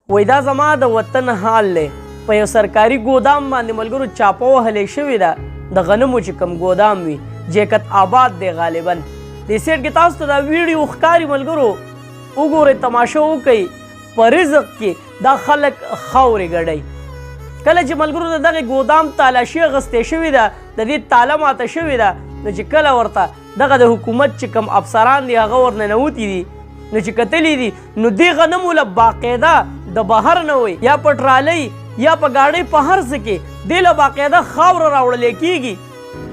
وای دا زما د وطن حال دی. په یو سرکاري ګودام باندې ملګرو چاپه وهلې شوې ده د غنمو چې کوم ګودام وي، جیکت آباد دی غالبا. دې سیټ کې تاسو ته دا ویډیو ښکاري ملګرو، وګورئ، تماشه وکئ. په رزق کې دا خلک خاورې ګډوي. کله چې ملګرو د دغه ګودام تالاشي اخیستې شوې ده، د دې تاله ماته شوې ده، نو چې کله ورته دغه د حکومت چې کوم افسران دي هغه ورننوتي دي، نو چې کتلی دي نو دې غنمو له باقاعده د بهر نه وي یا په ټرالۍ یا په ګاډۍ په هر څه کې دې له باقاعده خاوره راوړلی کېږي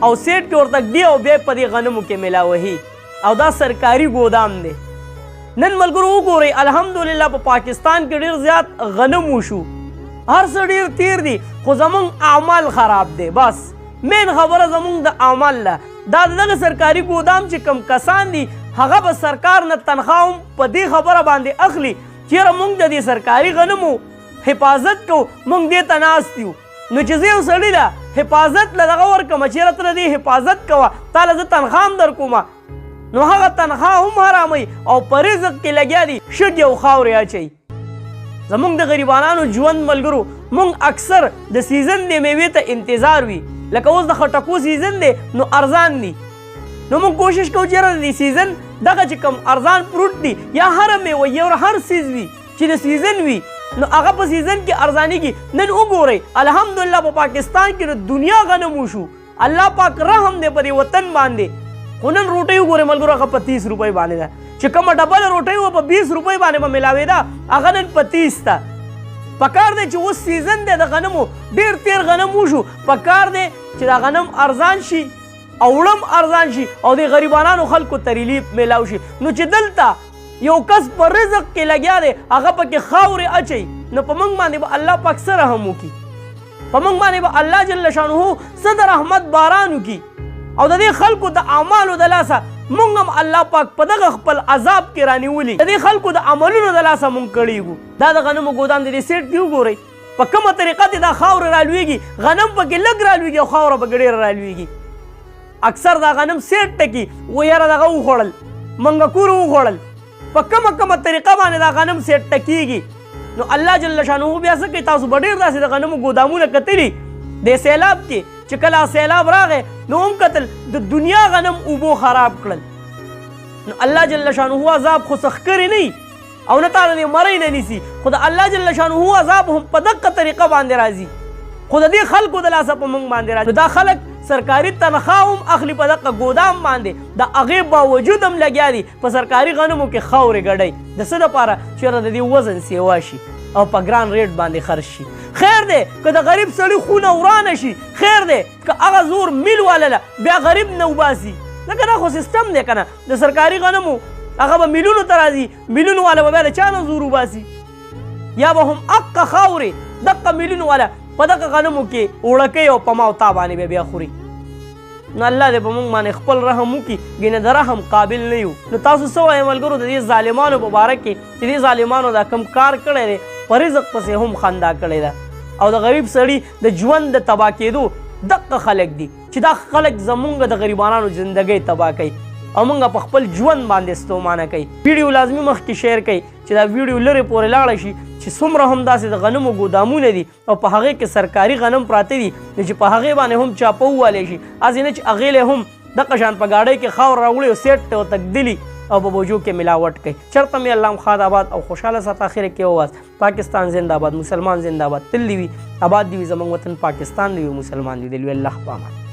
او سیټ کې ورته ږدي او بیا په دې غنمو کې میلاوهي، او دا سرکاري ګودام دی. نن ملګرو وګورئ، الحمدلله په پاکستان کې ډېر زیات غنم وشو، هر څه ډېر تیر دي، خو زمونږ اعمال خراب دی. بس مین خبره زمونږ د اعمال ده. دا دغه سرکاري ګودام چې کم کسان دي هغه به سرکار نه تنخواه هم په دې خبره باندې اخلي چېرې موږ د دې سرکاري غنمو حفاظت کوو، موږ دې ته ناست یو. نو چې زه یو سړي ده حفاظت له دغه ورکړم، چېرې ته د دې حفاظت کوه، تا له زه تنخواه هم در کومه، نو هغه تنخواه هم حراموي او په رزق کې لګیا دي شګې او خاورې اچوي. زمونږ د غریبانانو ژوند ملګرو، موږ اکثر د سیزن د میوې ته انتظار وي، لکه اوس د خټکو سیزن دی نو ارزان دي، نو موږ کوشش کوو چېرې د سیزن دغه چې کوم ارزان فروټ دي یا هره میوه یا هر سیز وي چې د سیزن وي نو هغه په سیزن کې ارزانېږي. نن وګورئ الحمدلله په پاکستان کې د دنیا غنم وشو، الله پاک رحم دی په دې وطن باندې. خو نن روټۍ وګورئ ملګرو، هغه په 30 روپۍ باندې ده، چې کومه ډبله روټۍ وه په 20 روپۍ باندې به میلاوېده هغه نن په 30 ده. پکار دی چې اوس سیزن دی د غنمو، ډېر تیر غنم وشو، پکار دی چې دا غنم ارزان شي او وړم ارزان شي او د غریبانانو خلکو ته ریلیف میلاو شي. نو چې دلته یو کس په رزق کې لګیا دی هغه پکې خاورې اچوي، نو په موږ باندې به الله پاک څه رحم وکړي، په موږ باندې به الله جل شانه څه د رحمت باران وکړي، او د دې خلکو د اعمالو د لاسه موږ هم الله پاک په دغه خپل عذاب کې رانیولي، د دې خلکو د عملونو د لاسه موږ کړیږو. دا د غنمو ګودام د دې سیټ کې وګورئ په کومه طریقه چې دا خاوره رالویږي، غنم پکې لږ رالویږي او خاوره پکې ډېره رالویږي. اکثر دا غنم سیټ ټکي و یاره دغه وخوړل، منګکور وخوړل، په کومه طریقه باندې دا غنم سیټ ټکیږي. نو الله جل شانه بیا څه کوي، تاسو به ډېر داسې د غنمو ګودامونه کتلي د سیلاب کې چې کله سیلاب راغی نو هم کتل د دنیا غنم اوبو خراب کړل. نو الله جل شانه عذاب خو سخکرې نه او نه تا د مرۍ نه نیسي، خو د الله جل شانه عذاب هم په دقه طریقه باندې راځي، خو د دې خلکو د لاسه په موږ باندې راځي. دا خلک سرکاري تنخواه هم اخلي په دقه ګودام باندې، د هغې باوجود هم لګیا دي په سرکاري غنمو کې خاورې ګډوي. د څه دپاره؟ چېرته د دې وزن سیوا شي او په ګران ریټ باندې خرڅ شي. خیر دی که د غریب سړي خونه ورانه شي، خیر دی که هغه زور میل والله بیا غریب نه وباسي، ځکه دا خو سیستم دی که نه، د سرکاري غنمو هغه به میلونو ته راځي، میلونو والا به بیا د چا نه زور وباسي، یا به هم حقه خاورې دقه میلونو والا په دغه غنمو کې وړکۍ او په ما او تا باندې بیا خوري. نو الله دې په موږ باندې خپل رحم وکړي، ګینه د رحم قابل نه یو. نو تاسو څه وایئ ملګرو د دې ظالمانو په باره کې چې دې ظالمانو دا کوم کار کړی دی، په رزق پسې هم خندا کړې ده او د غریب سړي د ژوند د تباه کېدو دقه خلک دي چې دا خلک زمونږ د غریبانانو زندګۍ تباه کوي او موږ په خپل ژوند باندې ستومانه کوي. ویډیو لازمي مخکې شیر کړئ چې دا ویډیو لرې پورې لاړه شي چې څومره هم داسې د غنمو ګودامونه دي او په هغې کې سرکاري غنم پراته دي، نو چې په هغې باندې هم چاپه ووالی شي، هسې نه چې هغې له هم دقه شان په ګاډۍ کې خاور راوړي او سیټ ته ورته ږدلي او په بوجو کې ملاوټ کوي. چېرته مې الله خاد آباد او خوشحاله ساته. اخر کې وواز پاکستان زنده باد، مسلمان زنده باد، تل دې وي آباد دې وي زموږ وطن پاکستان دې وي، مسلمان دې وي. الله په امان.